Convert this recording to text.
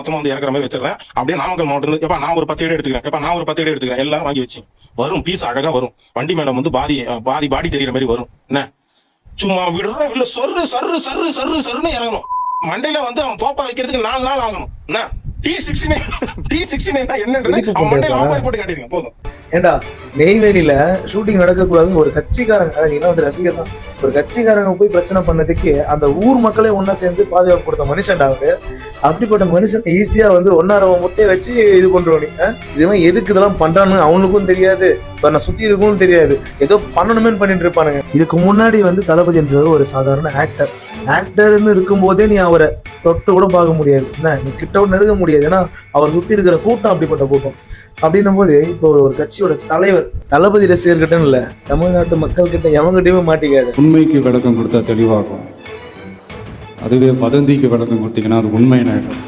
மொத்தமா வந்து இறக்குற மாதிரி வச்சிடறேன். அப்படியே நாமக்கல் மாவட்டத்துல எப்ப நான் ஒரு 10 இடம் எடுத்துக்கிறேன், எப்ப நான் ஒரு 10 இடம் எடுத்துக்கிறேன், எல்லாரும் வாங்கி வச்சு வரும். பீஸ் அழகா வரும். வண்டி மேல வந்து பாதி பாடி தெரியுற மாதிரி வரும். என்ன சும்மா விடுற இல்ல சொரு சர்ரு சர்ரு சர்ரு சர்ருன்னு இறங்கணும். மண்டையில வந்து அவன் தோப்பா வைக்கிறதுக்கு 4 நாள் ஆகணும். என்ன T69 என்னன்றது அவன் மண்டையில ஆப்பாய் போட்டு காட்டிருக்கேன் போதும். ஏண்டா நெய்வேலியில ஷூட்டிங் நடக்கக்கூடாதுன்னு ஒரு கட்சிக்காரங்க, அதாவது நீங்க வந்து ரசிகர் தான், ஒரு கட்சிக்காரங்க போய் பிரச்சனை பண்ணதுக்கு அந்த ஊர் மக்களே ஒன்னா சேர்ந்து பாதுகாப்பு கொடுத்த மனுஷன்டா அவரு. அப்படிப்பட்ட மனுஷன் ஈஸியா வந்து ஒன்னாரவ முட்டையை வச்சு இது பண்றோம். இதெல்லாம் எதுக்கு இதெல்லாம் பண்றான்னு அவனுக்கும் தெரியாது, நான் சுத்தி இருக்கவும் தெரியாது, ஏதோ பண்ணணுமே பண்ணிட்டு இருப்பானுங்க. இதுக்கு முன்னாடி வந்து தளபதி என்றவர் ஒரு சாதாரண ஆக்டர்னு இருக்கும் போதே நீ அவரை தொட்டு கூட பார்க்க முடியாது, என்ன நீ கிட்ட நெருங்க முடியாது. ஏன்னா அவர் சுத்தி இருக்கிற கூட்டம் அப்படிப்பட்ட கூட்டம். அப்படின்னும் போது இப்போ ஒரு கட்சியோட தலைவர் தளபதி ரசிகர்கிட்ட இல்ல, தமிழ்நாட்டு மக்கள் கிட்ட எவங்கிட்டயுமே மாட்டிக்காது. உண்மைக்கு விளக்கம் கொடுத்தா தெளிவாகும், அதுவே வதந்திக்கு விளக்கம் கொடுத்தீங்கன்னா அது உண்மை ஆயிடும்.